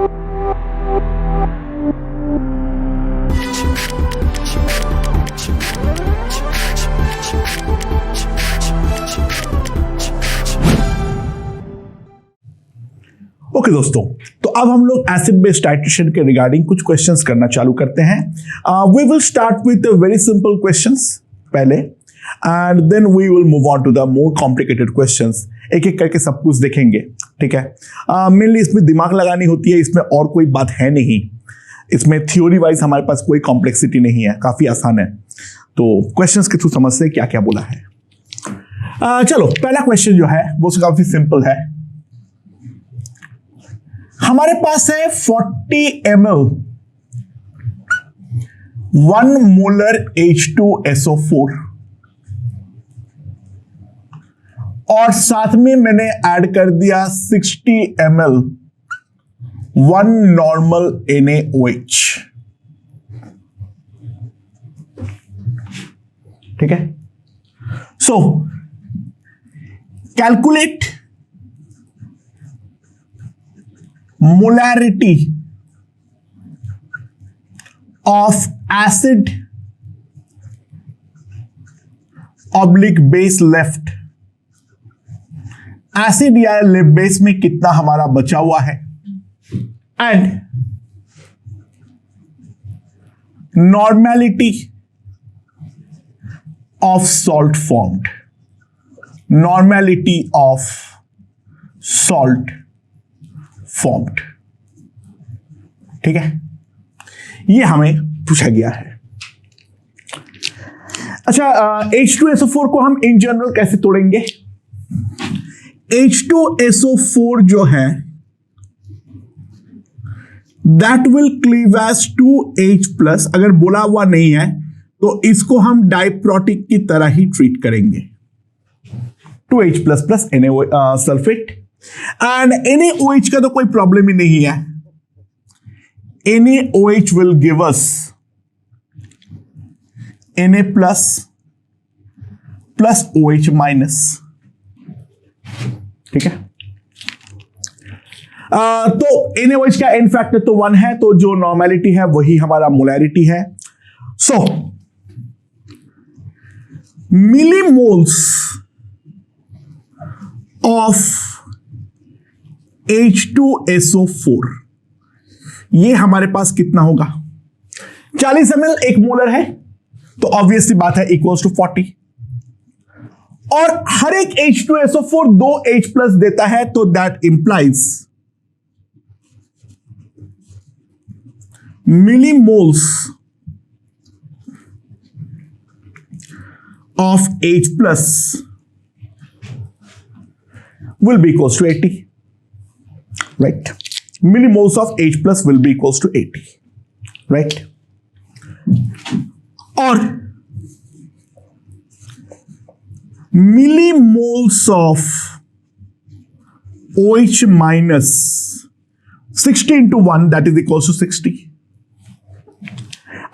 Okay दोस्तों, तो अब हम लोग एसिड बेस टाइट्रेशन के रिगार्डिंग कुछ क्वेश्चंस करना चालू करते हैं. We will start with very simple questions पहले, and then we will move on to the more complicated questions. एक एक करके सब कुछ देखेंगे, ठीक है. मेनली इसमें दिमाग लगानी होती है, इसमें और कोई बात है नहीं. इसमें थ्योरी वाइज हमारे पास कोई कॉम्प्लेक्सिटी नहीं है, काफी आसान है. तो क्वेश्चंस के थ्रू समझते हैं क्या क्या बोला है. चलो, पहला क्वेश्चन जो है वो काफी सिंपल है. हमारे पास है 40 ml 1 मोलर H2SO4 और साथ में मैंने ऐड कर दिया 60 ml 1 नॉर्मल NaOH. ठीक है. सो calculate molarity of acid oblique base left. Acid या बेस में कितना हमारा बचा हुआ है, and normality of salt formed. Normality of salt formed. ठीक है, ये हमें पूछा गया है. अच्छा, H2SO4 को हम इन जनरल कैसे तोड़ेंगे? H2SO4 जो है that will cleave as 2H+. अगर बोला हुआ नहीं है तो इसको हम डाइप्रोटिक की तरह ही ट्रीट करेंगे. 2H++ sulphate. एंड NaOH का तो कोई प्रॉब्लम ही नहीं है. NaOH will give us Na plus OH minus. ठीक है. तो NaOH का एन फैक्टर तो 1 है, तो जो नॉर्मेलिटी है वही हमारा मोलैरिटी है. सो मिलीमोल्स ऑफ H2SO4 ये हमारे पास कितना होगा? 40 ml 1 मोलर है, तो ऑब्वियसली बात है इक्वल्स टू 40. और हर एक H2SO4 2H+ देता है, तो that implies millimoles of H+ will be equals to 80. Right? Millimoles of H+ will be equals to 80. Right? और millimoles of OH minus 60 into 1 that is equals to 60.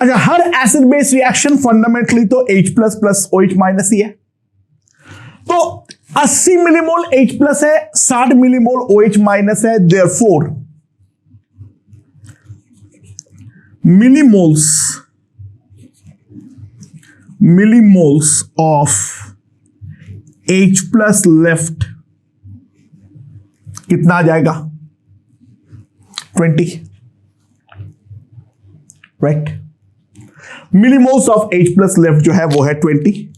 अच्छा, हर acid base reaction fundamentally तो H+ plus OH minus ही है. तो 80 millimole H+ है, 60 millimole OH minus है. Therefore millimoles of H+ left कितना आ जाएगा? 20. Right. Millimoles of H+ left जो है वो है 20.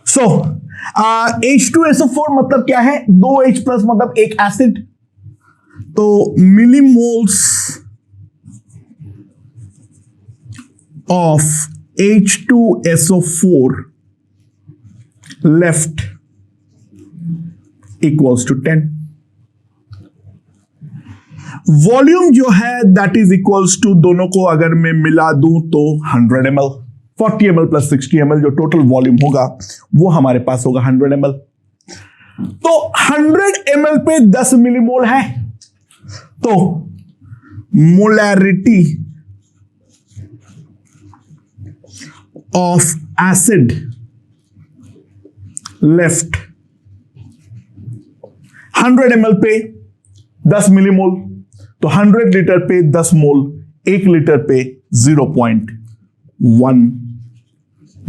सो H2SO4 मतलब क्या है? 2H+ मतलब एक एसिड. तो millimoles of H2SO4 left equals to 10. Volume जो है दैट इज इक्वल्स टू, दोनों को अगर मैं मिला दूं तो 100 ml. 40 ml प्लस 60 ml जो टोटल वॉल्यूम होगा वो हमारे पास होगा 100 ml. तो 100 ml पे 10 मिलीमोल है, तो molarity of acid left 100 ml पे 10 मिलीमोल, तो 100 लीटर पे 10 मोल, 1 लीटर पे 0.1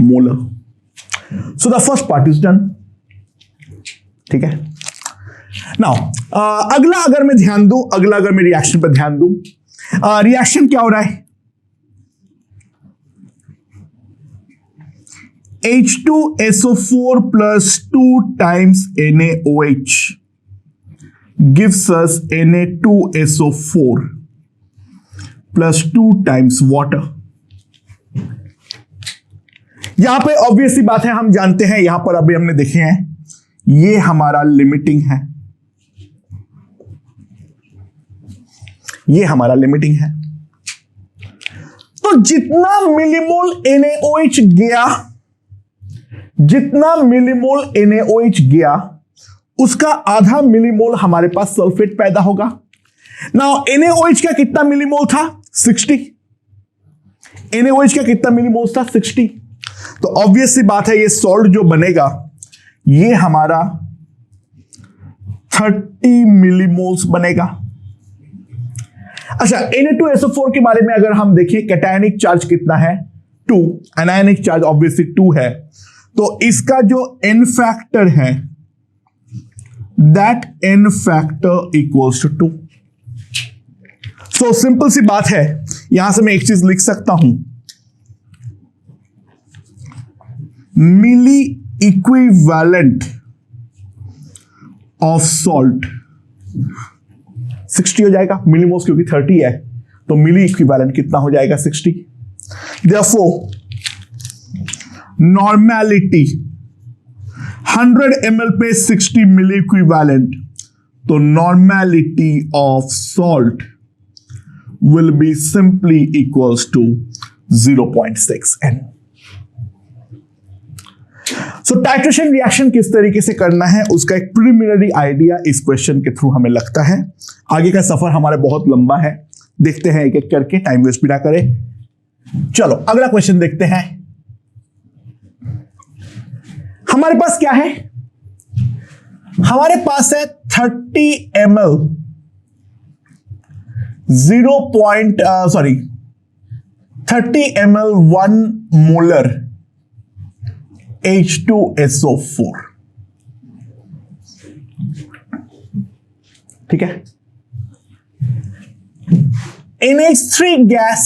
molar. So the first part is done. ठीक है, नाउ अगला अगर मैं ध्यान दूं, अगला अगर मैं रिएक्शन पर ध्यान दूं, रिएक्शन क्या हो रहा है? H2SO4 plus 2 times NaOH gives us Na2SO4 plus 2 times water। यहां पे ऑब्वियसली बात है, हम जानते हैं, यहां पर अभी हमने देखे हैं, ये हमारा लिमिटिंग है, ये हमारा लिमिटिंग है। तो जितना मिलीमोल NaOH गया, जितना मिलीमोल NaOH गया, उसका आधा मिलीमोल हमारे पास सल्फेट पैदा होगा। नाउ NaOH का कितना मिलीमोल था? 60। NaOH का कितना मिलीमोल था? 60। तो ऑब्वियसली बात है, ये सॉल्ट जो बनेगा ये हमारा 30 मिलीमोल्स बनेगा। अच्छा, Na2SO4 के बारे में अगर हम देखें, कैटायनिक चार्ज कितना है? 2। एनायनिक चार्ज ऑब्वियसली 2 है, तो इसका जो n फैक्टर है, that n factor equals to 2। So simple सी बात है, यहां से मैं एक चीज लिख सकता हूं, मिली इक्विवेलेंट ऑफ सॉल्ट 60 हो जाएगा, मिलीमोल्स क्योंकि 30 है, तो मिली इक्विवेलेंट कितना हो जाएगा? 60। देयरफॉर नॉर्मेलिटी 100 ml पे 60 मिली इक्विवेलेंट, तो normality of salt will be simply equals to 0.6 n। So titration reaction किस तरीके से करना है, उसका एक प्रिलिमिनरी आइडिया इस क्वेश्चन के थ्रू हमें लगता है। आगे का सफर हमारा बहुत लंबा है, देखते हैं एक एक करके, टाइम वेस्ट भी ना करें। चलो अगला क्वेश्चन देखते हैं। हमारे पास क्या है? हमारे पास है 30 ml 30 ml 1 मोलर H2SO4। ठीक है, NH3 gas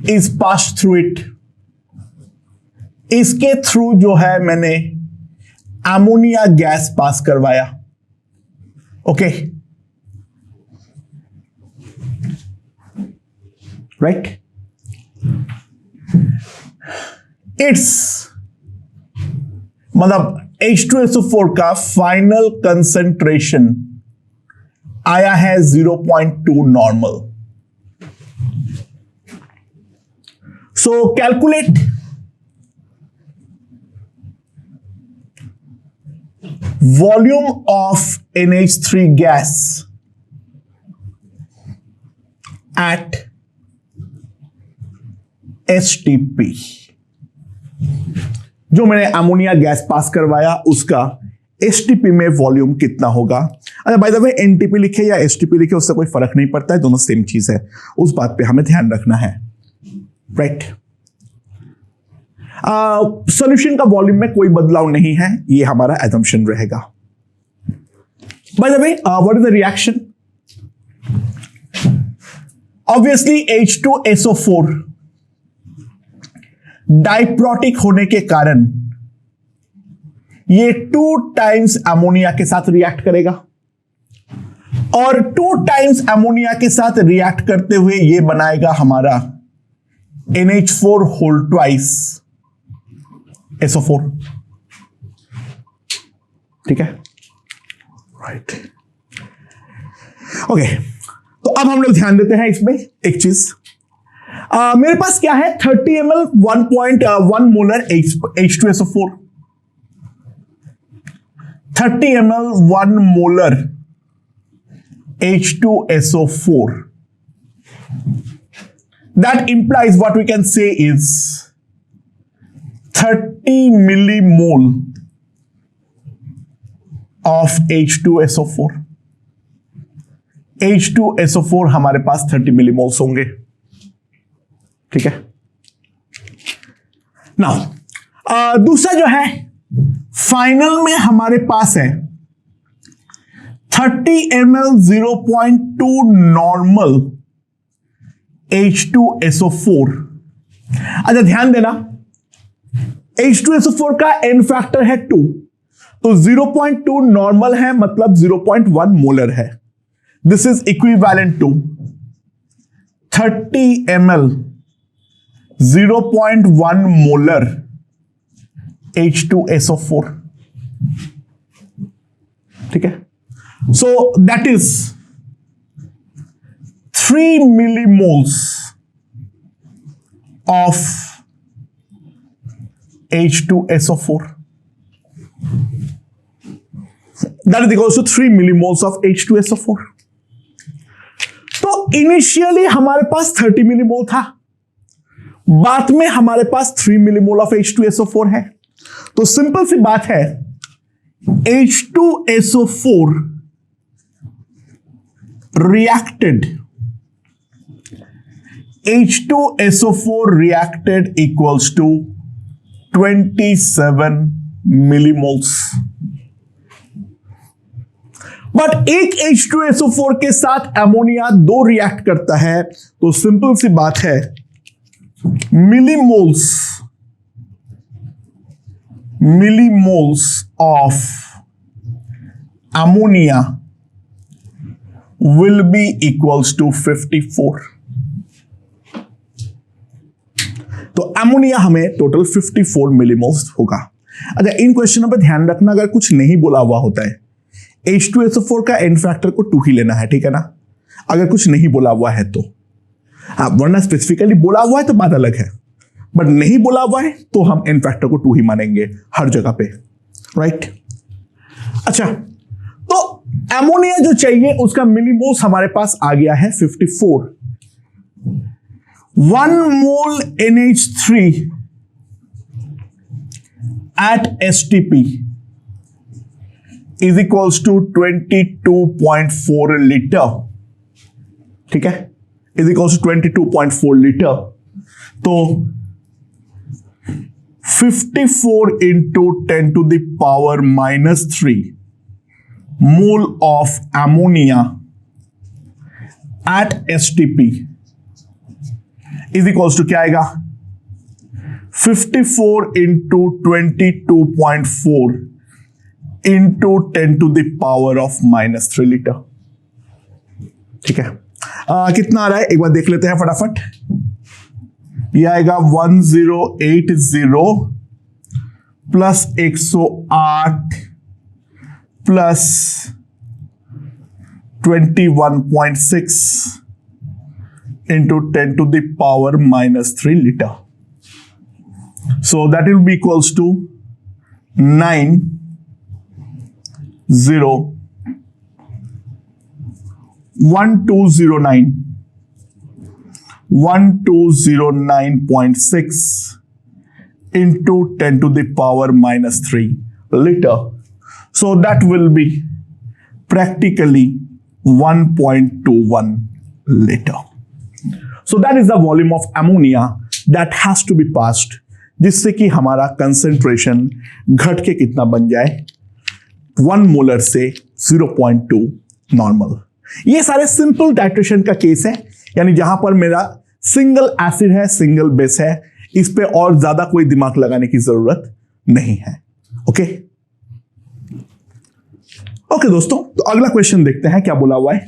is passed through it। इसके थ्रू जो है मैंने अमोनिया गैस पास करवाया। ओके, राइट, इट्स मतलब H2SO4 का फाइनल कंसंट्रेशन आया है 0.2 normal. So calculate volume of NH3 gas at STP। जो मैंने अमोनिया गैस पास करवाया उसका STP में वॉल्यूम कितना होगा। अच्छा, बाय द वे NTP लिखे या STP लिखे उससे कोई फर्क नहीं पड़ता है, दोनों सेम चीज है, उस बात पे हमें ध्यान रखना है, राइट। सॉल्यूशन का वॉल्यूम में कोई बदलाव नहीं है, ये हमारा एजम्पशन रहेगा। By the way what is the reaction? Obviously H2SO4 diprotic होने के कारण ये 2 टाइम्स अमोनिया के साथ रिएक्ट करेगा, और 2 टाइम्स अमोनिया के साथ रिएक्ट करते हुए ये बनाएगा हमारा NH4 होल ट्वाइस SO4। ठीक है, राइट, ओके। तो अब हम लोग ध्यान देते हैं इसमें एक चीज, मेरे पास क्या है? 30 ml 1.1 molar H2SO4, 30 ml 1 molar H2SO4। That implies what we can say is 30 millimole of H2SO4। H2SO4 हमारे पास 30 मिलीमोल्स होंगे। ठीक है। नाउ दूसरा जो है फाइनल में हमारे पास है 30 ml 0.2 नॉर्मल H2SO4। अच्छा ध्यान देना, H2SO4 का n फैक्टर है 2, तो 0.2 नॉर्मल है मतलब 0.1 मोलर है। This is equivalent to 30 ml 0.1 molar H2SO4। ठीक है। So that is 3 millimoles of H2SO4. That is equals to 3 millimoles of H2SO4. तो इनिशियली हमारे पास 30 मिलीमोल था, बाद में हमारे पास 3 मिलीमोल ऑफ H2SO4 है। तो सिंपल सी बात है, H2SO4 reacted equals to 27 millimoles। But एक H2SO4 के साथ अमोनिया 2 रिएक्ट करता है, तो सिंपल सी बात है, millimoles of ammonia will be equals to 54। तो अमोनिया हमें टोटल 54 मिलीमोल्स होगा। अच्छा इन क्वेश्चनों पे ध्यान रखना, अगर कुछ नहीं बोला हुआ होता है H2SO4 का n फैक्टर को 2 ही लेना है, ठीक है ना, अगर कुछ नहीं बोला हुआ है तो। हाँ, वरना स्पेसिफिकली बोला हुआ है तो बात अलग है, बट नहीं बोला हुआ है तो हम n फैक्टर को 2 ही मानेंगे हर जगह पे, राइट। अच्छा तो अमोनिया जो चाहिए उसका मिलीमोल्स हमारे पास आ गया है 54। 1 मोल NH3 at STP is equals to 22.4 litre. ठीक है, is equals to 22.4 लीटर। तो 54 into 10 to the power minus 3 mole of ammonia at STP is equals to क्या आएगा, 54 into 22.4 into 10 to the power of minus 3 litre. ठीक है, कितना आ रहा है एक बार देख लेते हैं फटाफट। यह आएगा 1080 plus 108 plus 21.6 into 10 to the power minus 3 liter. So that will be equals to 1209.6 into 10 to the power minus 3 liter. So that will be practically 1.21 liter. So that is the volume of ammonia that has to be passed, जिससे कि हमारा concentration घट के कितना बन जाए, 1 molar से 0.2 normal. ये सारे सिंपल टाइट्रेशन का केस है, यानी जहां पर मेरा सिंगल एसिड है, सिंगल बेस है, इस पे और ज्यादा कोई दिमाग लगाने की जरूरत नहीं है। ओके ओके दोस्तों, तो अगला क्वेश्चन देखते हैं क्या बोला हुआ है।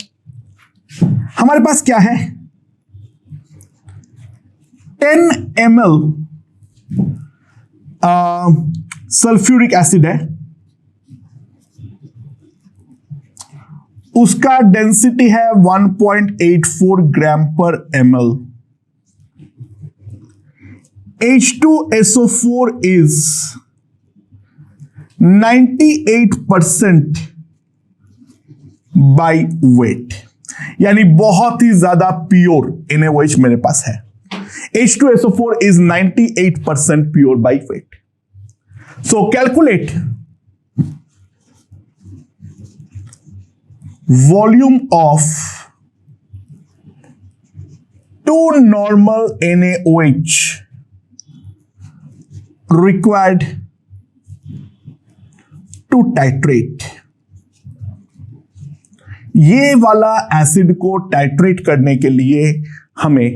हमारे पास क्या है, 10 ml सल्फ्यूरिक एसिड है, उसका डेंसिटी है 1.84 ग्राम पर ml। H2SO4 is 98% by weight, यानी बहुत ही ज्यादा प्योर NaOH मेरे पास है। H2SO4 is 98% pure by weight. So calculate volume of 2 normal NaOH required to titrate. ये वाला एसिड को टाइट्रेट करने के लिए हमें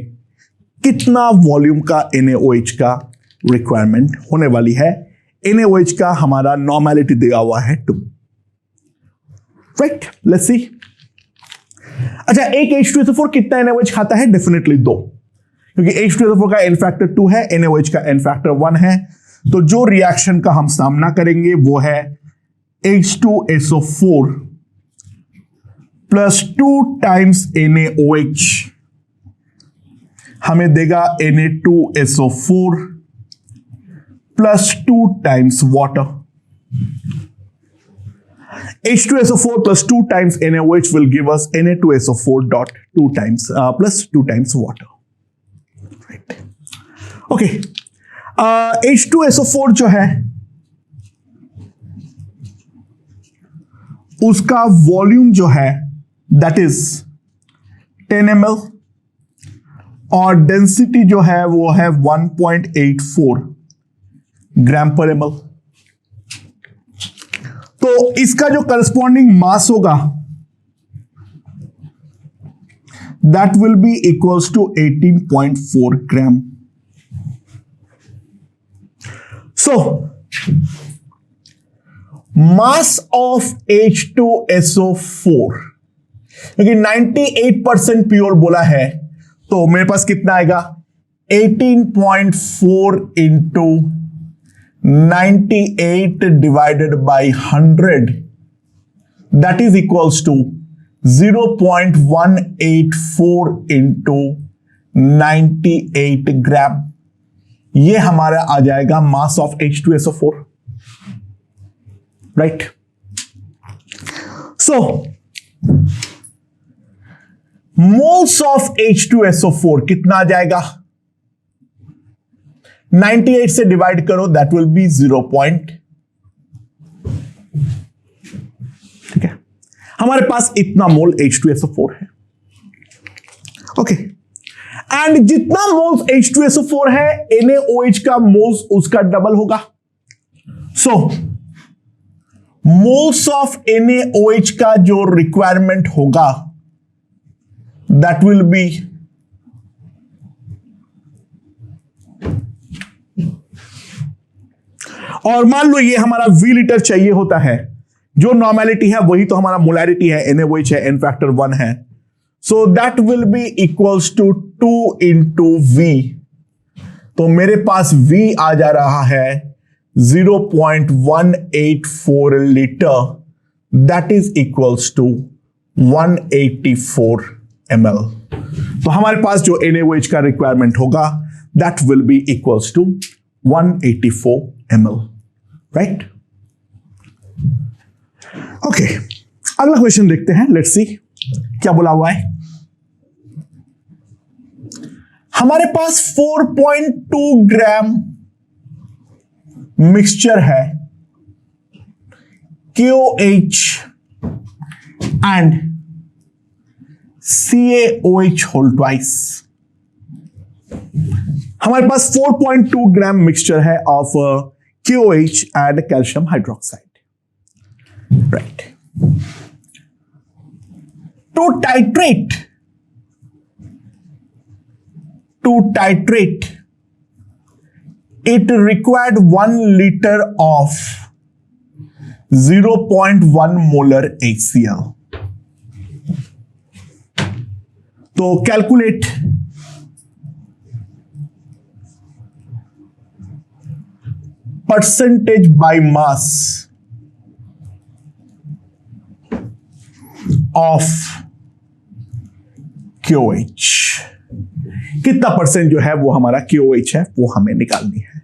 कितना वॉल्यूम का NaOH का रिक्वायरमेंट होने वाली है? NaOH का हमारा नॉर्मेलिटी दिया हुआ है 2. Right, let's see. अच्छा, एक H2SO4 कितना NaOH खाता है? डेफिनेटली 2, क्योंकि H2SO4 का N फैक्टर 2 है, NaOH का N फैक्टर 1 है. तो जो रिएक्शन का हम सामना करेंगे वो है H2SO4 प्लस 2 टाइम्स NaOH हमें देगा Na2SO4 plus 2 times water. H2SO4 plus 2 times NaOH will give us Na2SO4 dot 2 times plus 2 times water. Right. Okay. H2SO4 जो है उसका वॉल्यूम जो है that is 10 ml और डेंसिटी जो है वो है 1.84 ग्राम पर ml. तो इसका जो करस्पॉन्डिंग मास होगा that will be equals to 18.4 gram. So mass of H2SO4, क्योंकि 98% प्योर बोला है तो मेरे पास कितना आएगा? 18.4 into 98 divided by 100, that is equals to 0.184 into 98 ग्राम. ये हमारा आ जाएगा मास of H2SO4. Right. So moles of H2SO4 कितना आ जाएगा? 98 से डिवाइड करो, दैट विल बी 0. ठीक है, हमारे पास इतना मोल H2SO4 है. ओके, एंड जितना मोल्स H2SO4 है NaOH का मोल्स उसका डबल होगा. सो मोल्स ऑफ NaOH का जो रिक्वायरमेंट होगा दैट विल बी और मान लो ये हमारा V लीटर चाहिए होता है, जो नॉर्मेलिटी है वही तो हमारा मोलैरिटी है, NaOH है, N फैक्टर 1 है. So that will be equals to 2 into V. तो मेरे पास V आ जा रहा है 0.184 litre, that is equals to 184 ml. तो हमारे पास जो NaOH का रिक्वायरमेंट होगा that will be equals to 184 ml. Right. Okay, अगला क्वेश्चन देखते हैं. लेट्स सी क्या बोला हुआ है. हमारे पास 4.2 ग्राम मिक्सचर है KOH and CaOH whole twice. हमारे पास 4.2 ग्राम मिक्सचर है of KOH and calcium hydroxide. Right. To titrate it required 1 liter of 0.1 molar HCl. तो calculate percentage by mass of KOH. कितना परसेंट जो है वो हमारा KOH है वो हमें निकालनी है.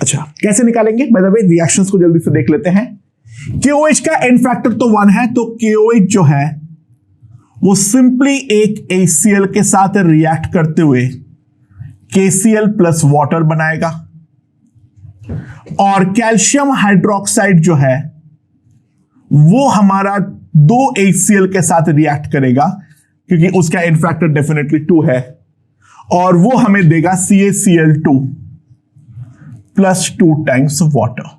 अच्छा, कैसे निकालेंगे? बाय द वे रिएक्शंस को जल्दी से देख लेते हैं. KOH का N फैक्टर तो 1 है, तो KOH जो है वो सिंपली एक HCl के साथ रिएक्ट करते हुए KCl प्लस वाटर बनाएगा, और कैल्शियम हाइड्रोक्साइड जो है वो हमारा 2 HCl के साथ रिएक्ट करेगा, क्योंकि उसका N फैक्टर डेफिनेटली 2 है, और वो हमें देगा CaCl2 +2 टाइम्स वाटर।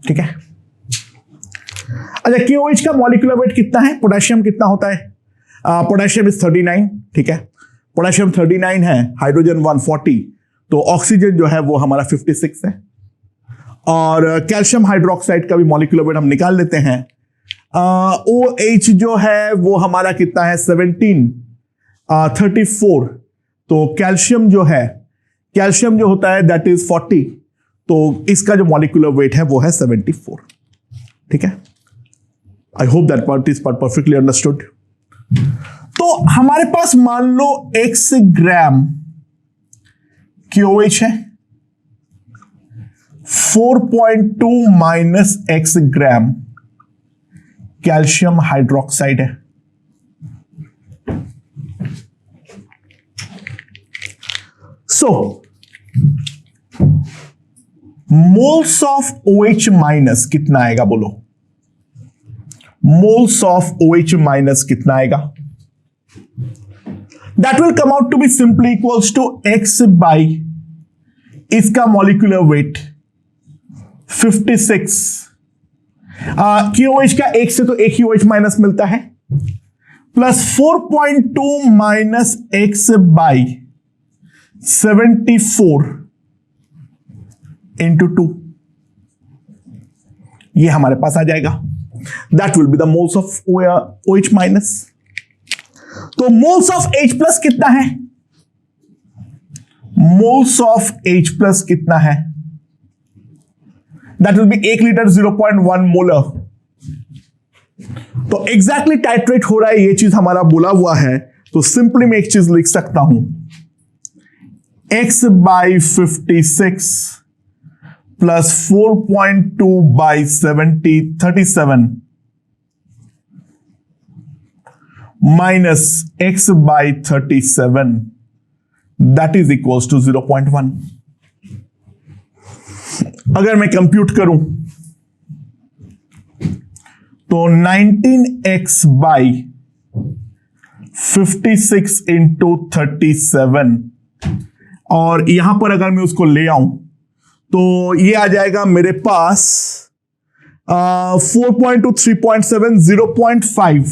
ठीक है। अच्छा, KOH का मॉलिक्यूलर वेट कितना है? पोटेशियम कितना होता है? Potassium is 39। ठीक है, पोटेशियम 39 है, हाइड्रोजन 140, तो ऑक्सीजन जो है वो हमारा 56 है। और कैल्शियम हाइड्रोक्साइड का भी मॉलिक्यूलर वेट हम निकाल लेते हैं। OH जो है वो हमारा कितना है? 17, 34। तो कैल्शियम जो होता है दैट इज 40, तो इसका जो मॉलिक्यूलर वेट है वो है 74। ठीक है, I hope that part is perfectly understood. तो हमारे पास मान लो x ग्राम KOH है, 4.2 minus x gram calcium hydroxide है। So moles of OH minus कितना आएगा? बोलो, मोल्स ऑफ OH माइनस कितना आएगा? That will come out to be simply equals to x by इसका मॉलिक्यूलर वेट 56। KOH का एक से तो एक ही OH माइनस मिलता है, plus 4.2 minus x by 74 into 2, ये हमारे पास आ जाएगा। That will be the moles of OH minus. तो मोल्स ऑफ H प्लस कितना है? मोल्स ऑफ H प्लस कितना है? That will B 1 litre 0.1 molar. तो एग्जैक्टली टाइट्रेट हो रहा है, ये चीज हमारा बोला हुआ है, तो सिंपली मैं एक चीज लिख सकता हूं, x by 56 plus 4.2 by 37 minus x by 37, that is equals to 0.1। अगर मैं कंप्यूट करूं तो 19x बाई 56 इंटू 37, और यहां पर अगर मैं उसको ले आऊं तो ये आ जाएगा मेरे पास 4.2, 3.7, 0.5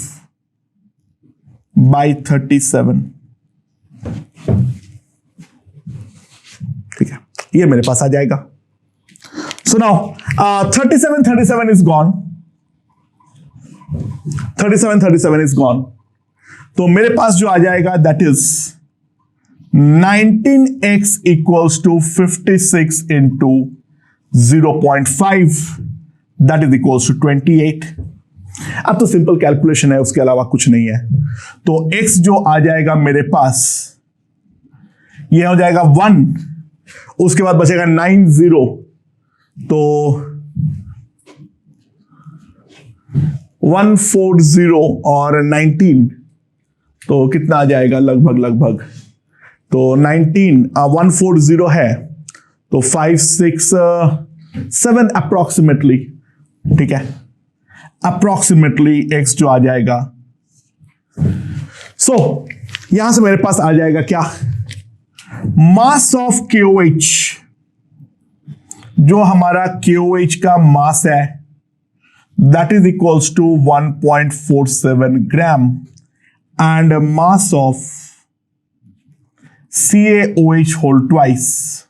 बाई 37। ठीक है, ये मेरे पास आ जाएगा। So now 37 is gone, 37 is gone, तो मेरे पास जो आ जाएगा that is 19x equals to 56 into 0.5, that is equals to 28। अब तो सिंपल कैलकुलेशन है, उसके अलावा कुछ नहीं है। तो x जो आ जाएगा मेरे पास, ये हो जाएगा 1, उसके बाद बचेगा 90, तो 140 और 19, तो कितना आ जाएगा? लगभग तो 140 है, तो 5, 6, 7 अप्रोक्सीमेटली। ठीक है, अप्रोक्सीमेटली x जो आ जाएगा। सो यहां से मेरे पास आ जाएगा क्या? मास ऑफ KOH, जो हमारा KOH का मास है that is equals to 1.47 gram, and mass of CaOH whole twice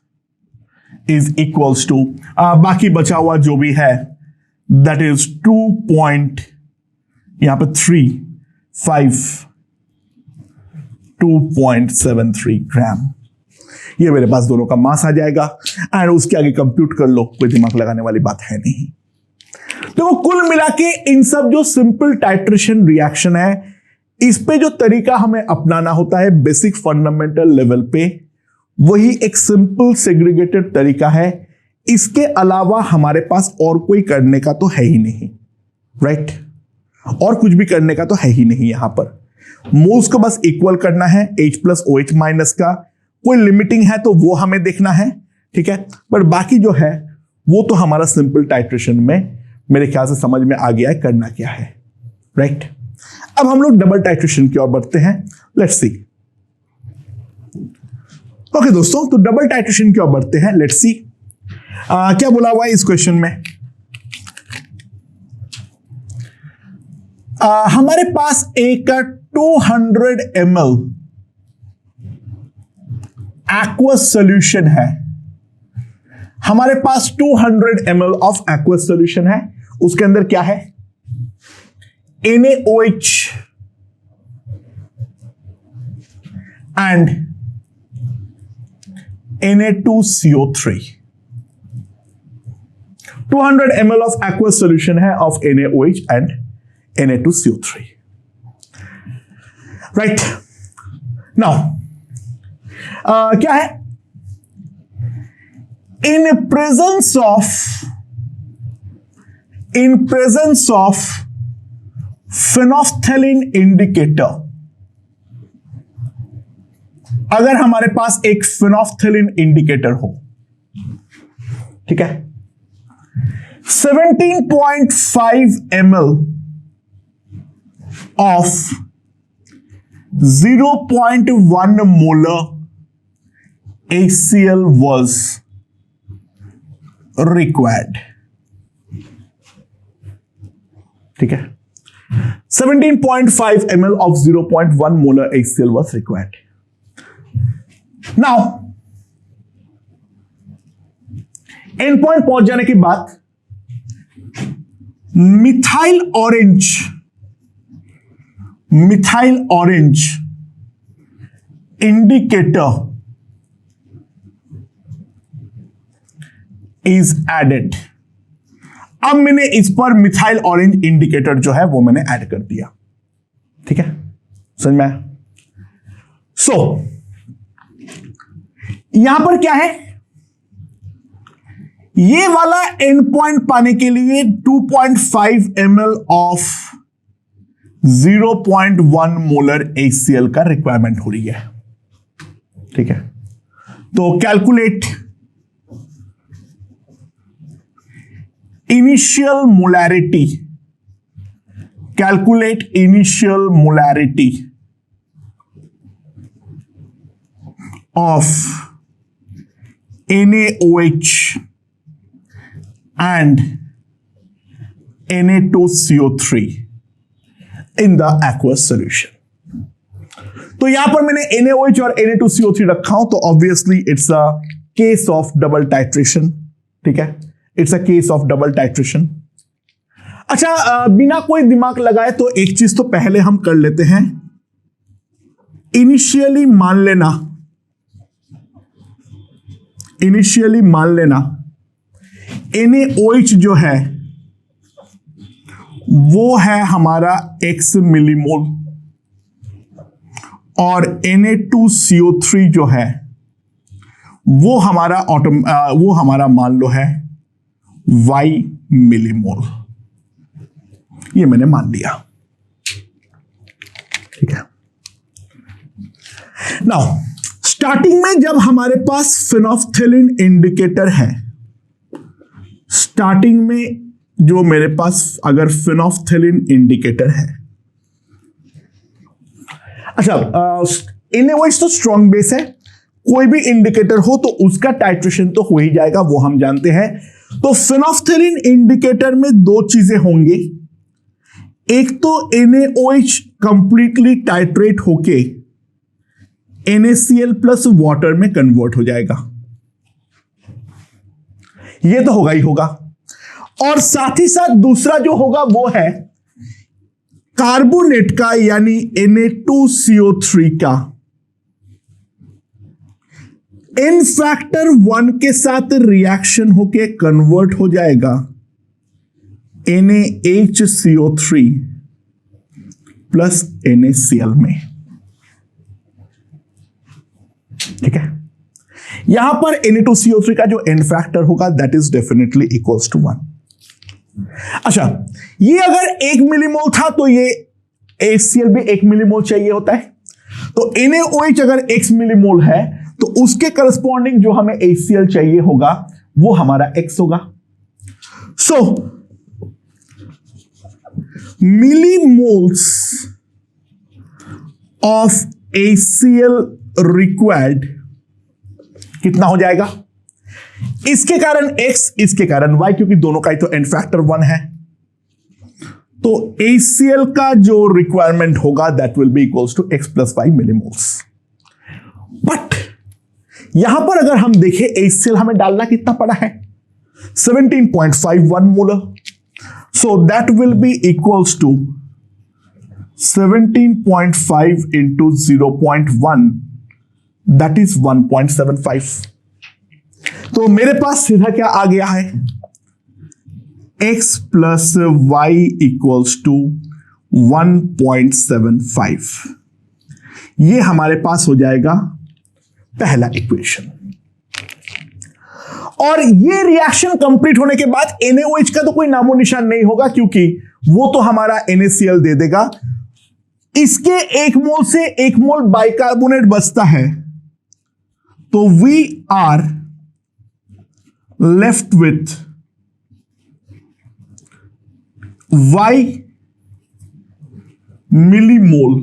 is equals to, बाकी बचा हुआ जो भी है दैट इज 2.73 ग्राम। ये मेरे पास दोनों का मास आ जाएगा, एंड उसके आगे कंप्यूट कर लो, कोई दिमाग लगाने वाली बात है नहीं। तो कुल मिला के इन सब जो सिंपल टाइट्रेशन रिएक्शन है, इस पे जो तरीका हमें अपनाना होता है बेसिक फंडामेंटल लेवल पे, वही एक सिंपल सेग्रीगेटेड तरीका है। इसके अलावा हमारे पास और कोई करने का तो है ही नहीं, राइट? और कुछ भी करने का तो है ही नहीं। यहां पर मोल्स को बस इक्वल करना है H प्लस OH माइनस का, कोई लिमिटिंग है तो वो हमें देखना है, ठीक है? पर बाकी जो है वो तो हमारा सिंपल टाइट्रेशन में मेरे ख्याल से समझ में आ गया है करना क्या है, राइट? अब हम लोग डबल टाइट्रेशन की ओर बढ़ते हैं। Let's C. ओके दोस्तों, तो डबल टाइट्रेशन की ओर बढ़ते हैं। लेट्स सी क्या बोला हुआ है इस क्वेश्चन में। हमारे पास एक 200 ml एक्वस सोल्यूशन है। हमारे पास 200 ml ऑफ एक्वस सोल्यूशन है। उसके अंदर क्या है? NaOH and Na2CO3। 200 ml of aqueous solution है of NaOH and Na2CO3. Right now, क्या है? In presence of phenolphthalein indicator, अगर हमारे पास एक phenolphthalein इंडिकेटर हो, ठीक है, 17.5 ml of 0.1 molar HCl was required। ठीक है, 17.5 ml of 0.1 molar HCl was required। Now end point पहुंच जाने के बाद methyl orange indicator is added. अब मैंने इस पर मिथाइल ऑरेंज इंडिकेटर जो है वो मैंने ऐड कर दिया। ठीक है, समझ में आया? सो यहां पर क्या है, ये वाला एंड पॉइंट पाने के लिए 2.5 ml ऑफ 0.1 मोलर HCl का रिक्वायरमेंट हो रही है। ठीक है, तो calculate initial molarity of NaOH and Na2CO3 in the aqueous solution। तो यहां पर मैंने NaOH और Na2CO3 रखा हूं, तो obviously it's a case of double titration. ठीक है, it's a case of double titration. अच्छा, बिना कोई दिमाग लगाए तो एक चीज तो पहले हम कर लेते हैं। इनिशियली मान लेना NaOH जो है वो है हमारा x मिलीमोल और Na2CO3 जो है वो हमारा मान लो है y मिलीमोल। ये मैंने मान लिया। ठीक है, नाउ स्टार्टिंग में जब हमारे पास phenolphthalein इंडिकेटर है, स्टार्टिंग में जो मेरे पास अगर phenolphthalein इंडिकेटर है, अच्छा, NaOH तो स्ट्रॉन्ग बेस है, कोई भी इंडिकेटर हो तो उसका टाइट्रेशन तो हो ही जाएगा, वो हम जानते हैं। तो phenolphthalein इंडिकेटर में दो चीजें होंगी, एक तो NaOH कंप्लीटली टाइट्रेट होके NaCl प्लस वाटर में कन्वर्ट हो जाएगा, ये तो होगा ही होगा। और साथ ही साथ दूसरा जो होगा वो है कार्बोनेट का, यानी Na2CO3 का N फैक्टर 1 के साथ रिएक्शन होके कन्वर्ट हो जाएगा NaHCO3 प्लस NaCl में। ठीक है, यहां पर Na2CO3 का जो N फैक्टर होगा that is definitely equals to 1। अच्छा, ये अगर 1 मिलीमोल था तो ये HCl भी 1 मिलीमोल चाहिए होता है। तो NaOH अगर x मिलीमोल है तो उसके करस्पॉन्डिंग जो हमें HCl चाहिए होगा वो हमारा x होगा। सो मिलीमोल्स ऑफ HCl रिक्वायर्ड कितना हो जाएगा? इसके कारण X, इसके कारण Y, क्योंकि दोनों का ही तो एन फैक्टर 1 है। तो HCl का जो रिक्वायरमेंट होगा that will be equals to X plus Y millimoles. But यहां पर अगर हम देखें HCl हमें डालना कितना पड़ा है? 17.51 molar. So that will be equals to 17.5 into 0.1, that is 1.75। तो मेरे पास सीधा क्या आ गया है? x plus Y equals to 1.75। ये हमारे पास हो जाएगा पहला इक्वेशन। और ये रिएक्शन कंप्लीट होने के बाद NaOH का तो कोई नामो निशान नहीं होगा, क्योंकि वो तो हमारा NaCl दे देगा। इसके 1 मोल से 1 मोल बाइकार्बोनेट बचता है, तो we are left with Y millimole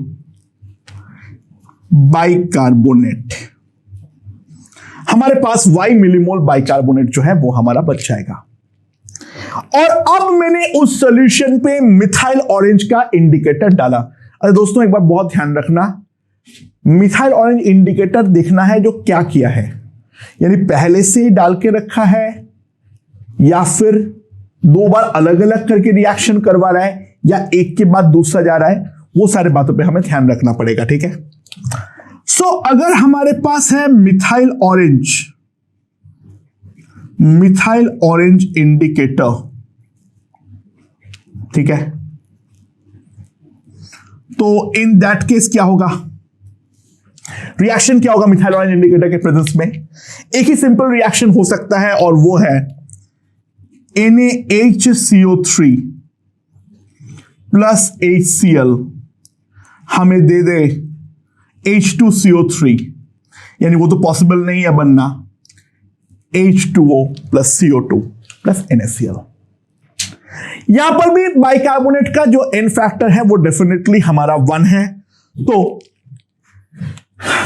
bicarbonate. हमारे पास Y मिलीमोल बाइकार्बोनेट जो है वो हमारा बच जाएगा। और अब मैंने उस सॉल्यूशन पे मिथाइल ऑरेंज का इंडिकेटर डाला। अरे दोस्तों, एक बार बहुत ध्यान रखना, मिथाइल ऑरेंज इंडिकेटर देखना है जो क्या किया है, यानी पहले से ही डाल के रखा है या फिर 2 बार अलग अलग करके रिएक्शन करवा रहा है या एक के बाद दूसरा जा रहा है, वो सारे बातों पे हमें ध्यान रखना पड़ेगा। ठीक है। सो अगर हमारे पास है मिथाइल ऑरेंज इंडिकेटर, ठीक है, तो इन दैट केस क्या होगा? रिएक्शन क्या होगा मिथाइल ऑरेंज इंडिकेटर के प्रेजेंस में? एक ही सिंपल रिएक्शन हो सकता है और वो है NaHCO3 प्लस HCl हमें दे दे H2CO3, यानी वो तो पॉसिबल नहीं है बनना, H2O plus CO2 plus NaCl। यहां पर भी बाइकार्बोनेट का जो एन फैक्टर है वो डेफिनेटली हमारा 1 है। तो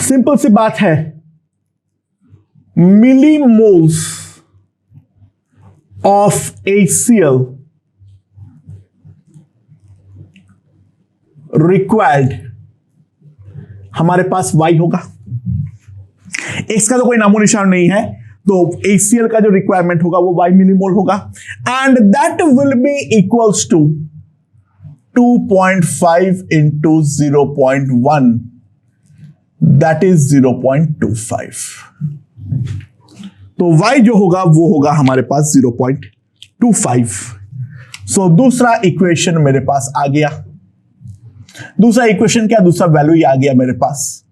सिंपल सी बात है, मिलीमोल्स ऑफ HCl रिक्वायर्ड हमारे पास Y होगा। X का तो कोई नामो निशान नहीं है, तो HCl का जो रिक्वायरमेंट होगा वो Y मिलीमोल होगा, and that will be equals to 2.5 into 0.1, that is 0.25। तो Y जो होगा वो होगा हमारे पास 0.25। सो दूसरा इक्वेशन मेरे पास आ गया। दूसरा इक्वेशन क्या? दूसरा वैल्यू ही आ गया मेरे पास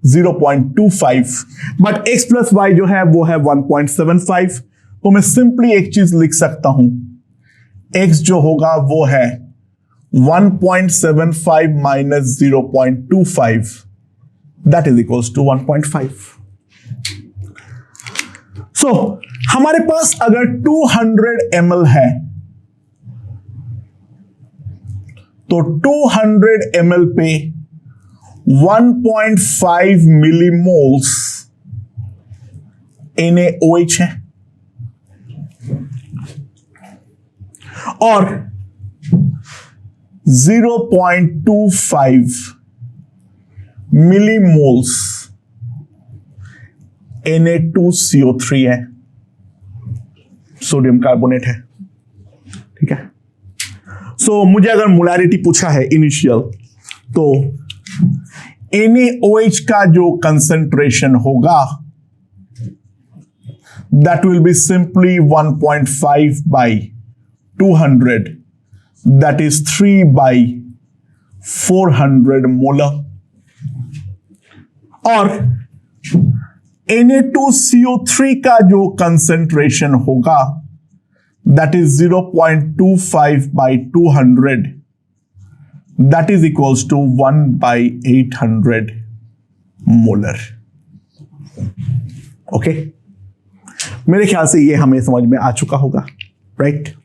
0.25, बट x प्लस वाई जो है वो है 1.75। तो मैं सिंपली एक चीज लिख सकता हूं, x जो होगा वो है 1.75 minus 0.25, that is equals to 1.5। So हमारे पास अगर 200 ml है तो 200 ml पे 1.5 मिलीमोल्स NaOH है और 0.25 मिलीमोल्स Na2CO3 है, सोडियम कार्बोनेट है। ठीक है। सो मुझे अगर मोलैरिटी पूछा है इनिशियल, तो NaOH का जो कंसेंट्रेशन होगा that will be simply 1.5 by 200, that इज 3 बाई 400 मोलर। और Na2CO3 का जो कंसेंट्रेशन होगा that is 0.25 by 200, that is equals to 1 by 800 molar. Okay, मेरे ख्याल से ये हमें समझ में आ चुका होगा, राइट?